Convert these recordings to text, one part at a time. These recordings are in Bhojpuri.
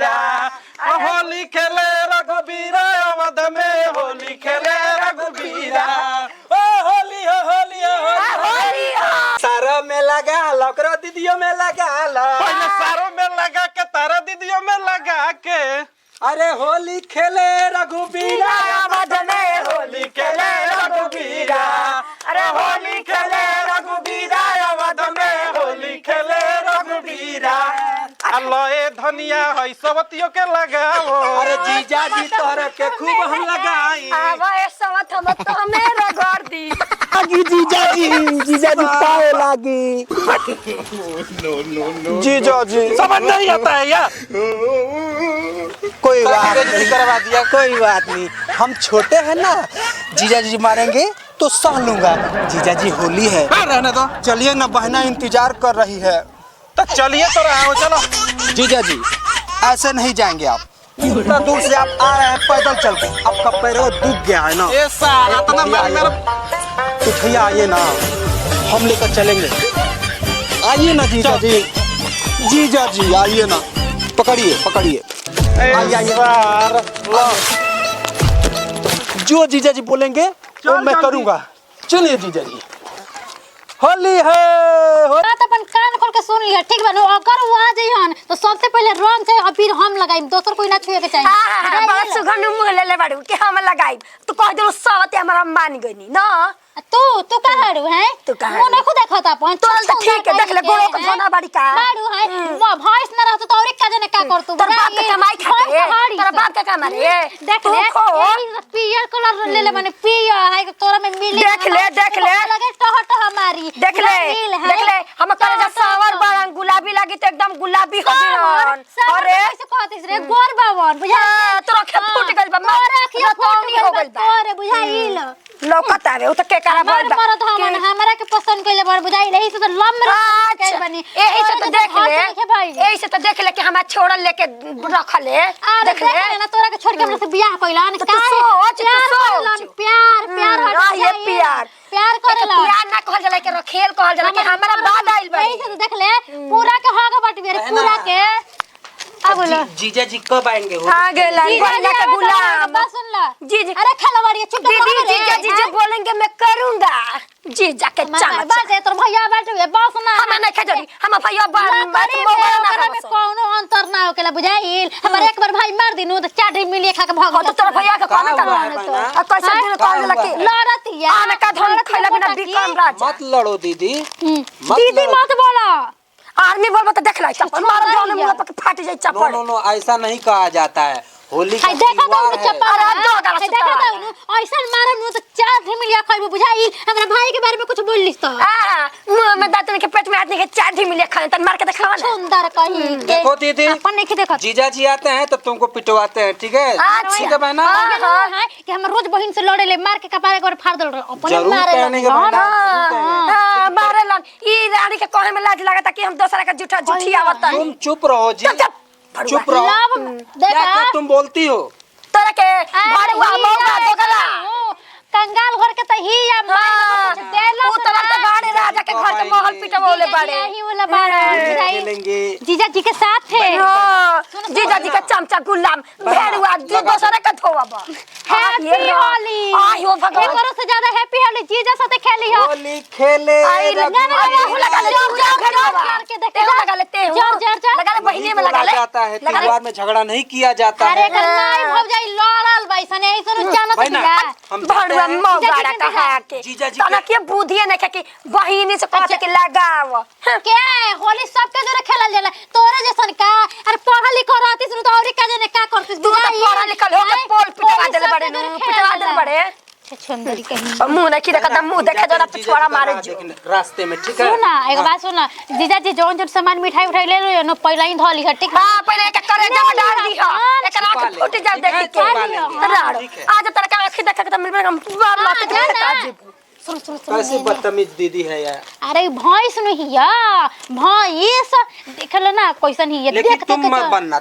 रघुबीरा होली खेले रघुबीरा अवध में होली खेले रघुबीरा ओ होली हो होली हो होली सारो में लगा लो करो दीदियों में लगा लो पहले सारों में लगा के तारा दीदियों में लगा के अरे होली खेले रघुबीरा अवध में होली खेले रघुबीरा अरे होली खेले रघुबीरा अवध में होली खेले रघुबीरा अल्लाह ए धनिया है सबतियों के लगाओ अरे जीजा जी तोहर के खूब हम लगाई आवा ए सवत हम तो मेरा घर दी आगी जीजा जी पाए लागी जीजा जी समझ नहीं आता है यार कोई बात नहीं करवा दिया कोई बात नहीं हम छोटे हैं ना जीजा जी मारेंगे तो सह लूंगा जीजा जी होली है रहने दो चलिए ना बहना इंतजार कर रही है तो चलिए तो रहा हूँ चलो जीजा जी ऐसे नहीं जाएंगे आप इतना दूर से आप आ रहे हैं पैदल चल के आपका पैर दुख गया है ना ये सारा तो ना उठिए आइए ना हम लेकर चलेंगे आइए ना जीजा जी जीजा जी आइए ना पकड़िए पकड़िए जो जीजा जी बोलेंगे वो मैं करूंगा चलिए जीजा जी होली है बात अपन कान खोल के सुन लिया ठीक बा अगर वो आ जाइहन तो सबसे पहले रंग से अबीर हम लगाइम दोसर कोई ना छुए के चाहिए हां बड़ा सुगंध मुंह ले ले बाड़ू के हम लगाई तू कह दे सवते हमरा मान गनी ना तू कहाड़ू है तू कहाड़ू वो देखो देखता अपन तो ठीक है देख ले गोरो को धोना बाड़ी का बाड़ू है वो भॉइस ना रहतो तो और का जने का कर तू तोर बाप के कमाई खाते तोर बाप के कमा रे देख ले पियर कलर ले ले माने पियर है तोरा में मिली देख ले लगे टह टह मारी देख ले हम करे जा सावर बारंग गुलाबी लागी तो एकदम गुलाबी हो जिन अरे कैसे कहतिस रे गोर बावन बुझा तोरा खे फूट गइल बा मारा खिया तोनी हो गइल बा अरे बुझाइल लौकत आवे उ त के करा भइल बा हमरा के पसंद कइले बड़ बुझाइल एही से तो लम्र के बनी एही से तो देख ले एही से तो देख ले कि हमरा छोड़ल लेके रखले देख ले ना तोरा के छोड़ के हमरा से बियाह कइला न काहे सोच प्यार हट ये प्यार करेला प्यार ना कहल जाला के रखेल कहल जाला कि हमरा बाद आइल बा एही से तो देख ले पूरा के हाग बट बेरे पूरा के अब बोलो जीजा जी कब आएंगे आ गेला बहना के गुलाम बस सुन ला जी अरे खलवाड़ी चुप दीदी जीजा बोलेंगे मैं करूंगा जीजा के चमच बात है तोर भैया बैठे बस ना हम नहीं खजरी हम भैया बात में कोनो अंतर ना होकेला बुझाइल हमर एक बार भाई मार दिनु तो चाटी मिलिए खा के भाग तो तोर भैया के कोन करवा कैसे दिन कहल लगे लड़तिया आने का धन खैला बिना बिकम राजा मत लड़ो दीदी दीदी मत बोलो आर्मी बोलबो तो देख लै चप्पल मार जोने मुंह पे फाट जाई चप्पल नो ऐसा नहीं कहा जाता है होली का देखा त्योहार है चप्पल देखा ऐसा मारम नु तो चार ढिमिलिया खइबो बुझाई हमरा भाई के बारे में कुछ बोल लिस तो मुंह में दांतन के पेट में आदमी के चार ढिमिलिया खाने तन मार के दिखावा ना सुंदर कहीं देखो दीदी अपन नहीं देखा जीजा जी आते हैं तो तुमको पिटवाते हैं ठीक है ठीक है बहना कि हम रोज बहन से लड़े ले मार के कपारे कर फाड़ दल अपन जरूर कहने के बहना मारेलन ई रानी के कहे में लाज लागता कि हम दूसरा का झूठा झूठी आवत तुम चुप रहो जी चुप रहो देखा तुम बोलती हो तोरा के भड़ुआ मौका दोगला कंगाल घर के त ही या मार देला उ तोरा के बाड़े राजा के घर के महल पिटवले बाड़े यही वाला बाड़ा खेलेंगे जीजा जी के साथ थे जीजा जी का चमचा गुलाम भेड़ुआ दूसरा का धोवब हैप्पी होली आयो भगवान एकरो से ज्यादा हैप्पी होली जीजा साथे खेली हो होली खेले लगा लेते हो लगा ले बहिनी में लगा ले जाता है त्योहार में झगड़ा नहीं किया जाता अरे है कन्नाई भौजाई लड़ल बैसने ऐसन जानत बिया हम भड़ुआ मौगाड़ा कहा के तना के बुधिए न के बहिनी से कहते के लगाव के होली सबके जरे खेलल जाला तोरे जैसन का अरे पढ़ा लिखा रहती सुन तो औरी का जने का करतिस तू तो पढ़ा लिखल हो के पोल पिटवा देले बड़े नु पिटवा देले बड़े छछंदरी कहीं मुंह नहीं देखा मुंह देखे जरा पिछवाड़ा मारे जो रास्ते में ठीक है सुना एक बात सुना जीजा जी जौन जौन सामान मिठाई उठाई ले लो न पहला ही धोली है ठीक हां पहले एक करे जब डाल दी हो एक रात फूट जा देख के राड़ आज तेरे का आंख देख के तो मिल हम बार लात के सुन कैसी बदतमीज दीदी है यार अरे भैंस नहीं या भैंस देखल ना कैसन ही लेकिन तुम मत बनना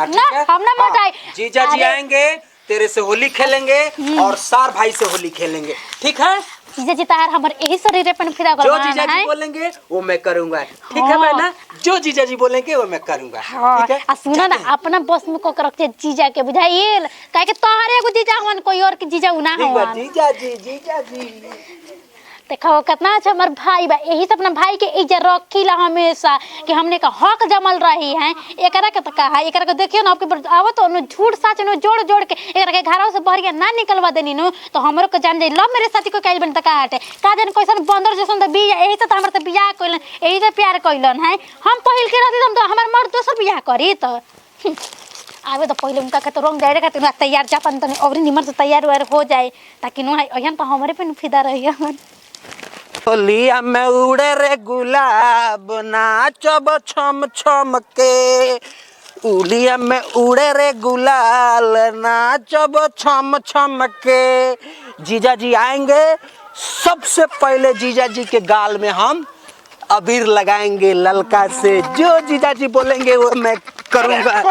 ठीक है हम ना मत आए जीजा जी आएंगे तेरे से होली खेलेंगे और सार भाई से होली खेलेंगे ठीक है जीजा जी तार हमर यही शरीर पे फिदा कर जो जीजा जी बोलेंगे वो मैं करूंगा, ठीक है बहना? जो जीजा जी बोलेंगे वो मैं करूंगा, ठीक है? आ सुना ना अपना बस में को रखते जीजा के बुझाइल काहे के तोहरे को जीजा हवन कोई और के जीजा ना ठीक बा हवन। जीजा जी देखो कितना अच्छा हमार भाई बा, यही से अपना भाई के इज्जत रखीला हमेशा कि हमने का हक जमल रही है। एकरा के तो कहा एकरा के देखियो ना आपके आवत तो झूठ सच न जोड़ जोड़ के एकरा के घरों से बहरिया ना निकलवा देनी नु तो हमरो को जान जाई लो मेरे साथी को कैल बन त का हटे का जन कैसन बंदर जैसन त बिया यही से त हमर त बियाह कइलन यही से प्यार कइलन है। हम पहिल के रहती हम तो हमर मर्द दोसर बियाह करी त आवे तो पहले उनका के तो रंग डायरे खातिर ना तैयार जापन तने और निमर से तैयार हो जाए ताकि नो है अहन तो हमरे पे फिदा रही है। होलिया में उड़े रे गुलाब नाचब छम छम के, उलिया में उड़े रे गुलाल नाचब छम छम के। जीजा जी आएंगे सबसे पहले जीजा जी के गाल में हम अबीर लगाएंगे ललका से, जो जीजा जी बोलेंगे वो मैं करूंगा।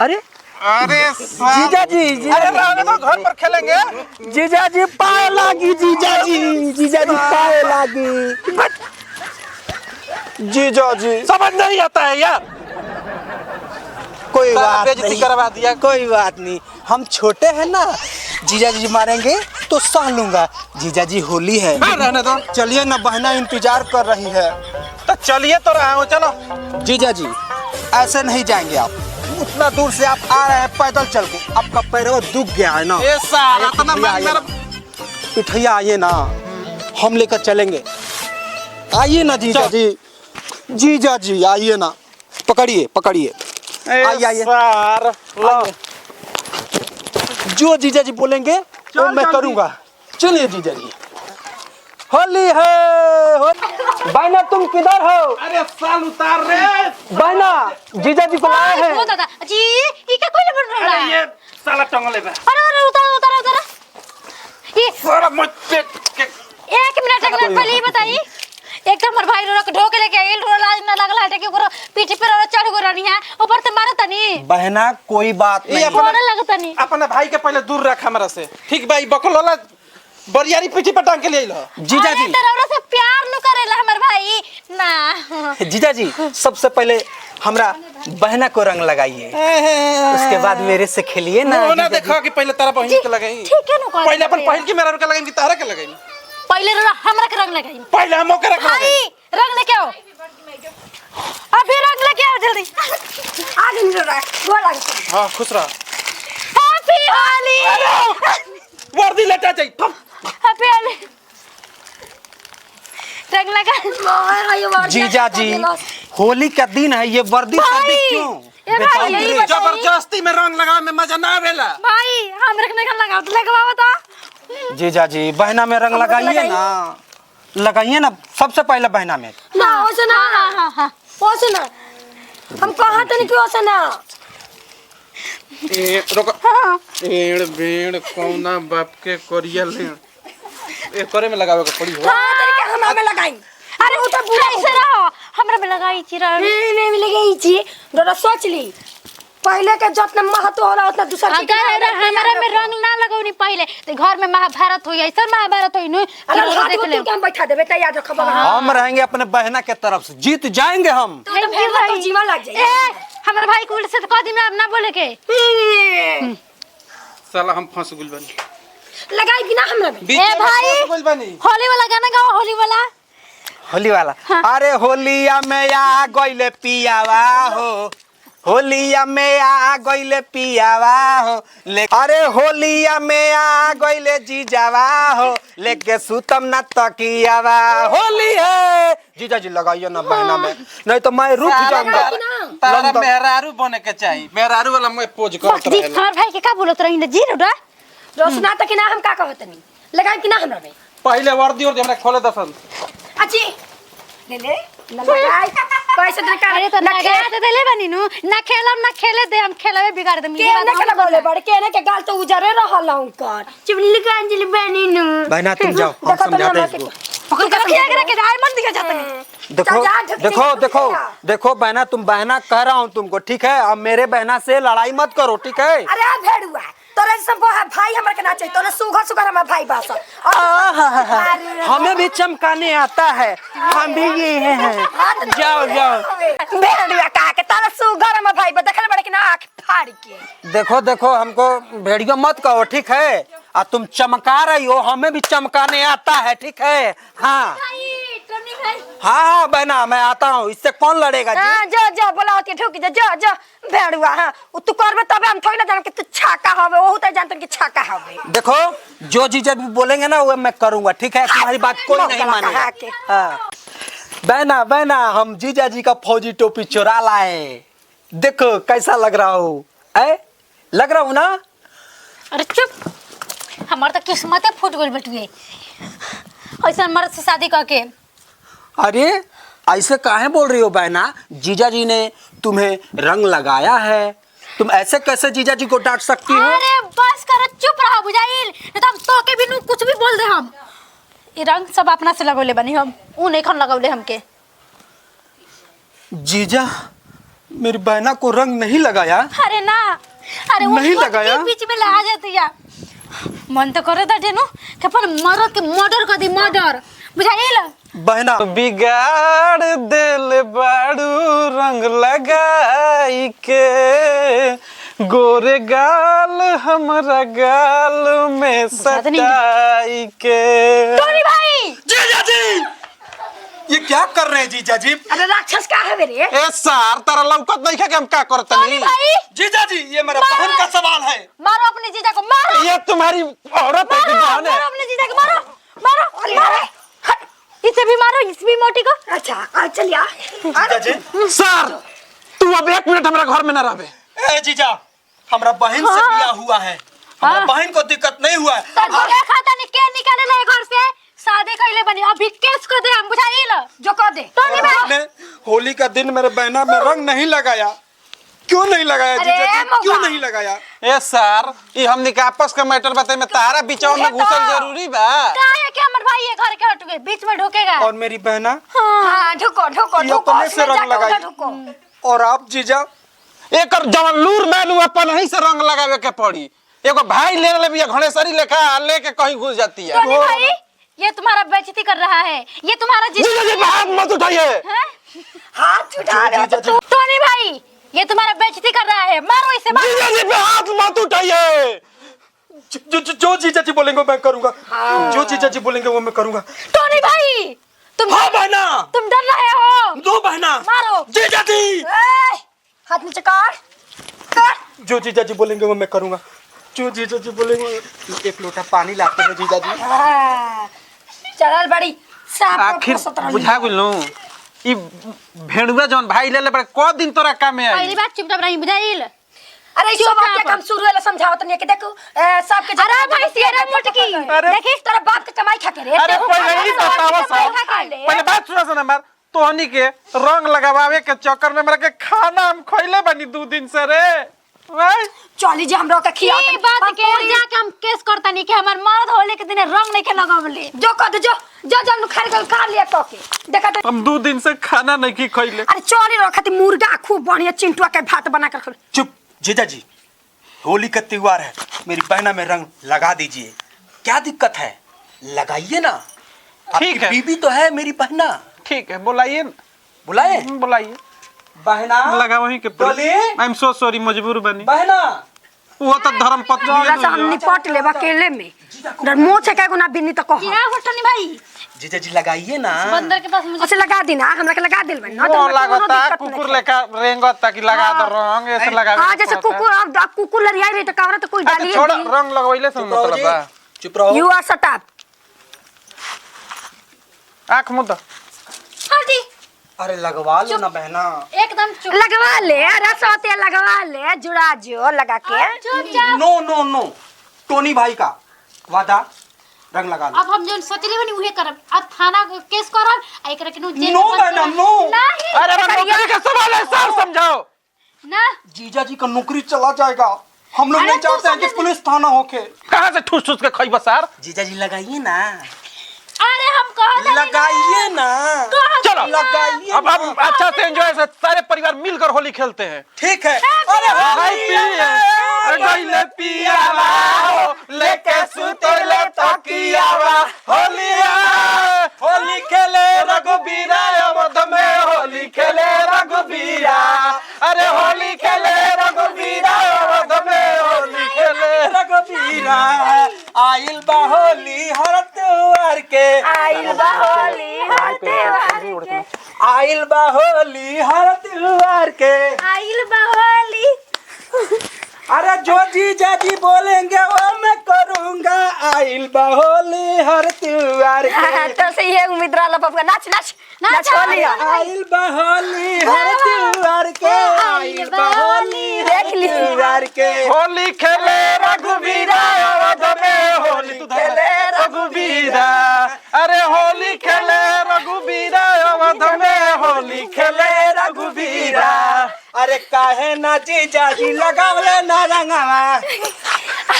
अरे जीजा जी अरे रहने दो, घर पर खेलेंगे। जीजा जी पाए लागी, जीजा जी पाए लागी। जीजा जी समझ नहीं आता है यार, कोई बात बेइज्जती नहीं, करवा दिया। कोई बात नहीं, हम छोटे हैं ना, जीजा जी मारेंगे तो सह लूंगा। जीजा जी होली है, हाँ, रहने दो। चलिए ना, बहना इंतजार कर रही है। तो चलिए तो रहा हूँ, चलो। जीजा जी ऐसे नहीं जाएंगे आप, उतना दूर से आप आ रहे हैं पैदल चल के, आपका पैरों दुख गया है ना। ये साला इतना मेरा पिठैया आइए ना, हम लेकर चलेंगे। आइए ना जीजा जी, जीजा जी आइए ना, पकड़िए पकड़िए, आइए सार लो। जो जीजा जी बोलेंगे वो मैं करूंगा। चलिए जीजा जी, होली है बहना, तुम किधर हो? अरे साल उतार रे। बहना जीजा जी को लाए हैं। ओ दादा जी ई का कोई बन रहा अरे है। ये साला टंगले बे। अरे उतार ये साला मुझ पे के 1 मिनट पहले ही बताई एकदम हमार भाई रोक ढोक लेके आइल रो लाज ना लगल हटे के ओकरो पीठी पे चढ़ गो रनी है ऊपर से मारत नहीं। बहना कोई बात नहीं, थोड़ा लगता नहीं। अपने भाई के पहले दूर रख हमरा से, ठीक भाई? बकलोला बरियारी पीठी पर टांग के ले लो। जीजा जी तेरा से प्यार न करेला हमर भाई ना। जीजा जी सबसे पहले हमरा बहना को रंग लगाइए, उसके बाद मेरे से खेलिए ना। वो ना देखो कि पहले तारा बहिन के लगाई, ठीक है ना, पहले अपन बहिन के मेरा के लगाई कि तारा के लगाई? पहले हमरा के रंग लगाई, पहले हम ओकरा के भाई लगाई। रंग लेके आओ, अभी रंग लेके आओ जल्दी। आ गई रे गोड़ लग। हां खुश रह। हैप्पी होली। वर्दी लेटा जाई। हैप्पी होली रंग लगा। जीजा जी होली का दिन है, ये वर्दी सर्दी क्यों? ए भाई यही बताइए। जबरदस्ती में रंग लगावे में मजा ना आवेला। भाई हम रखने का लगाओ तो लगवाओ तो। जीजा जी बहना में रंग लगाइए ना, लगाइए ना सबसे पहले बहना में। ना ओसे ना, हां ओसे ना, हम कहा तनी कि ओसे ना। ए रुको, एड़ बेड़ कौना बाप के करिया ले ए करे में लगावे के पड़ी हो। कहा तनी कि हमरा में लगाई। अरे वो तो बुरा ऐसे रहो हमरा में लगाई छी रंग। नहीं में लगाई छी, डरा सोच ली पहले के जितना महत्व होला उतना दूसरा के अगर हमरा में रंग ना लगाउनी पहले तो घर में महाभारत होई, ऐसा महाभारत होई नु। अरे हाथ को तू हम बैठा देबे त याद रख बाबा। हम रहेंगे अपने बहना के तरफ से, जीत जाएंगे हम। तो फिर तो जीवा लग जाए। ए हमर भाई को उल्टे से कह दी मैं अब ना बोले के। साला हम फंस गुल बनी। लगाई कि ना हमरा में? बीच ए में भाई फंस गुल बनी। होली वाला गाना गाओ, होली वाला। होली वाला अरे होलिया में आ गइले पियावा हो, होलिया में आ गइले पियावा हो, अरे होलिया में आ गइले जीजावा हो, लेके सुतम ना तकियावा। होली है जीजा जी लगाइए ना बहना में, नहीं तो मैं रुक जाऊंगा। तारा मेहरारू बने के चाहिए, मेहरारू वाला मैं पोज करत जी रहेला। हमर भाई के का बोलत रही जी रे रोसना तक ना हम का कहत नहीं लगाई कि ना हमरा में? पहले वर्दी और हमरा खोले दसन। अच्छी ले ले ना लगाई पैसे दे का। अरे तो ना खेला दे ले बनी नु ना खेलम ना खेले दे, हम खेलवे बिगाड़ दे। के ना खेला बोले बड़ के ना के गाल तो उजरे रहल हूं कर चिमनी का अंजलि बनी नु। बहना तुम जाओ, हम समझाते हैं इसको। पकड़ के रखिए के डायमंड दिखा जाता है। देखो देखो देखो देखो बहना, तुम बहना कह रहा हूँ तुमको, ठीक है? अब मेरे बहना से लड़ाई मत करो, ठीक है? अरे भेड़ुआ तोरे सबको है भाई हमरा के ना चाहिए तोरे सुगर सुगर हमारा भाई बास हमें भी चमकाने आता है, हम भी ये हैं। जाओ जाओ। भेड़िया का के तोरे सुगर हमारा भाई बा देखले बड़े कि ना आंख फाड़ के। देखो देखो, हमको भेड़िया मत कहो, ठीक है? और तुम चमका रही हो, हमें भी चमकाने आता है, ठीक है? हाँ हाँ बहना, मैं आता हूँ, इससे कौन लड़ेगा जी? हां जा जा बोलाओ के ठोकी जा जा जा भेड़ुआ। हां तू करबे तबे हम थोड़ी ना जान के तू छाका हवे, ओहू त जानत कि छाका हवे। देखो, जो जीजा भी बोलेंगे ना वो मैं करूंगा, ठीक है? तुम्हारी बात कोई नहीं मानेगा। हाँ बहना बहना, हम जीजा जी का फौजी टोपी चुरा लाए, देखो कैसा लग रहा हूँ, लग रहा हूँ ना? अरे चुप, हमार तो किस्मत है फूट गई बटुए ऐसा मर्द से शादी करके। अरे ऐसे काहे बोल रही हो बहना? जीजा जी ने तुम्हें रंग लगाया है, तुम ऐसे कैसे जीजा जी को डांट सकती हो? अरे बस कर, चुप रहा बुझाइल, नहीं तो हम तो के बिनु कुछ भी बोल दे। हम ये रंग सब अपना से लगौले बनी, हम ऊ नहीं खन लगौले हमके। जीजा मेरी बहना को रंग नहीं लगाया? अरे ना, अरे वो नहीं लगाया? बीच में लगा जाती है। मन तो करे था जेनु कि अपन मरद के मर्डर कर दी, मर्डर बुझाइल। बहना बिगाड़ दिल बाड़ू रंग लगाई के, गोरे गाल हमरा गाल में सटाई के। टोनी भाई जीजा जी ये क्या कर रहे हैं जीजा जी? अरे राक्षस का है रे? ए सार तारा लौकत नहीं है कि हम क्या करते टोनी नहीं? भाई जीजा जी ये मेरा बहन का सवाल है। मारो अपने जीजा को, मारो ये तुम्हारी औरत है कि मारो बहन है? मारो अपने जीजा को, मारो मारो मारो। इसे भी मारो, इस भी मोटी को। अच्छा आ चल यार। जीजा जी सर तू अब 1 मिनट हमारा घर में न रहबे। ए जीजा, हमारा बहन से ब्याह हुआ है, हमारा बहन को दिक्कत नहीं हुआ है। तोरे खाता ने के निकाले ले घर से, शादी कइले बनी, अभी केस कर दे हम बुझाइल। जो कर दे टोनी भाई। आपने होली का दिन मेरे बहना में रंग नहीं लगाया, क्यों नहीं लगाया अरे जीजा जी? मौका। क्यों नहीं लगाया? ए सर ये हमने के आपस का मैटर बताए में तारा बिचाव में घुसल जरूरी बा। काहे के हमर भाई ये घर के हट गए, बीच में ढोकेगा। और मेरी बहना हां ढुको ढुको ये ढुको, अपने से इसमें रंग जाके लगाई। ढुको। और आप जीजा एक जवन लूर मैलू अपन ही से रंग लगावे के पड़ी। एगो भाई ले ले बिया घड़ेसरी लेखा लेके कहीं घुस जाती है। टोनी भाई ये तुम्हारा बेइज्जती कर रहा है, ये तुम्हारा जीजा जी हाथ मत उठाइए। हाथ उठा रहे हो तो तू। टोनी भाई ये तुम्हारा बेइज्जती कर रहा है, मारो इसे मारो। जीजा जी पे हाथ मत उठाइए। जो जीजा जी बोलेंगे मैं करूंगा, जो जीजा जी बोलेंगे वो मैं करूंगा। टोनी भाई तुम हाँ बहना, तुम डर रहे हो। दो बहना मारो। जीजा जी, ए, हाथ नीचे कर कर। जो जीजा जी बोलेंगे वो मैं करूंगा, जो जीजा जी बोलेंगे। एक लोटा पानी लाते हैं जीजा जी। हाँ, चल बड़ी साफ आखिर बुझा गेलू ई भेड़ुआ जौन भाई ले ले बड़े को दिन तोरा काम में आई। पहली बात चुपचाप रही बुझाइल। अरे सब बात के हम शुरू वाला समझावत नहीं कि देखो सबके। अरे भाई तेरा मुटकी देखी तेरा बाप के कमाई खा के रे। अरे पहले ही बतावा सब, पहले बात सुना सुना मार तोहनी के रंग लगावे के चक्कर में मेरा के खाना हम खइले बनी 2 दिन से रे। चली जे हमरा के खिया ई बात के जाके हम केस करता नहीं कि हमर मर्द होले के दिन रंग नहीं के लगावले। जो कद जो जो जन खर गल खा लिया तो के देखा तो। हम 2 दिन से खाना नहीं की खइले। अरे चोरी रखती मुर्गा खूब बढ़िया चिंटुआ के भात बना कर। चुप जीजा जी, होली का त्योहार है, मेरी बहना में रंग लगा दीजिए, क्या दिक्कत है? लगाइए ना, ठीक है। बीबी तो है मेरी बहना। ठीक है बुलाइए, बुलाए बुलाइए बहना। लगा वहीं के डोली। आई एम सो सॉरी मजबूर बनी। बहना वो तो धर्म पत्नी जोरा से हम निपट लेबा अकेले में। डर मुंह से कहे गुना बिन्नी तो कहो। क्या हो टोनी भाई जीजा जी लगाइए ना। बंदर के पास मुझे अच्छा लगा दी ना, हमरा के लगा दिल बन ना वो तो हमरा कोनो लगता दिक्कत कुकुर नहीं। लेका रेंगता कि लगा दो रंग ऐसे लगावे। हां जैसे कुकुर अब कुकुर लरिया रही तो कावरा तो कोई डालिए। छोड़ रंग लगवैले से मतलब बा। चुप रहो। You are shut up. आंख मुद्दा हल्दी अरे लगवा लो ना बहना। एकदम चुप लगवा ले, रसोते लगवा ले, जुड़ा जो लगा के। चुपचाप। नो नो नो, टोनी भाई का वादा, रंग लगा लो। अब हम जो सोचले बनी उहे करब, अब थाना केस करब आ एकरा के नो जेल नो में बहना, नो। नहीं अरे नौकरी का सवाल है सर समझाओ। ना जीजा जी का नौकरी चला जाएगा, हम लोग अरे नहीं तू चाहते हैं कि समझ- पुलिस थाना होके। कहां से ठूस ठूस के खइबा सर। जीजा जी लगाइए ना, अरे हम कह लगाइए ना, चलो लगाइए अब हम अच्छा से एंजॉय से सारे परिवार मिलकर होली खेलते हैं। ठीक है। अरे अरे भाई, होली है, गइले पियावा हो लेके सुतले तकियावा होलिया होली खेले रघुबीरा अवध में होली खेले रघुबीरा अरे होली खेले रघुबीरा अवध में होली खेले रघुबीरा आइल बा होली हर त्योहार के आइल बा होली हर त्योहार के आइल बा होली हर त्योहार के आइल बा होली अरे जो जीजा जी बोलेंगे वो मैं करूंगा आइल बा होली हर त्योहार के तो से ये उम्मीद रहा पप्पा नाच नाच नाच होली आइल बा होली हर त्योहार के आइल बा होली देख ली त्योहार के होली खेले रघुबीरा अवध में होली खेले रघुबीरा अरे होली खेले रघुबीरा अवध में होली खेले रघुबीरा अरे काहे ना जीजा जी लगावले ना रंगवा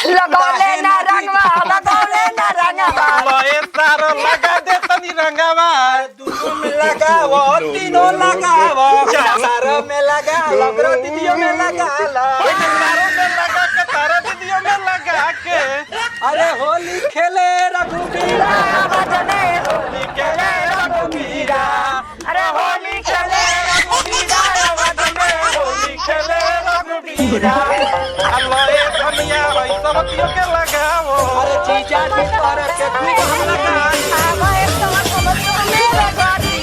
लगौले ना रंगवा लोए सारो लगा दे तनी रंगवा दुनु में लगावो तीनों लगावो सारो में लगा लगरो दीदियों में लगा लो सारो में लगा के तारो दीदियों में लगा के अरे होली खेले रघुबीरा बजने होली खेले रघुबीरा अरे होली खेले रघुबीरा अवध में होली खेले रघुबीरा लोए धनिया भाई सब के लगावो अरे जीजा जी पर के खूब लगाई आवा एक समझ मेरे गाड़ी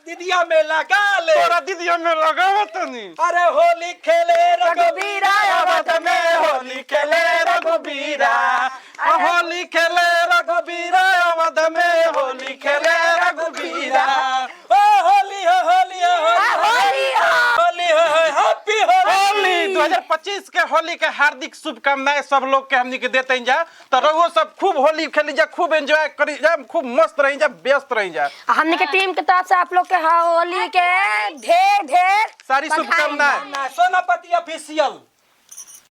दीदिया में लगा ले तोरा दीदिया में लगावो तनी अरे होली खेले रघुबीरा अवध में होली खेले रघुबीरा होली खेले रघुबीरा अवध में होली खेले रघुबीरा ओ होली हो होली हो होली हो होली हो हैप्पी होली 2025 के होली के हार्दिक शुभकामनाएं सब लोग के हमनी के देते हैं जा तो रघु सब खूब होली खेली जा खूब एंजॉय करी जा खूब मस्त रही जा व्यस्त रही जा हमने के टीम की तरफ से आप लोग के होली के ढेर ढेर सारी शुभकामनाएं सोनापति ऑफिशियल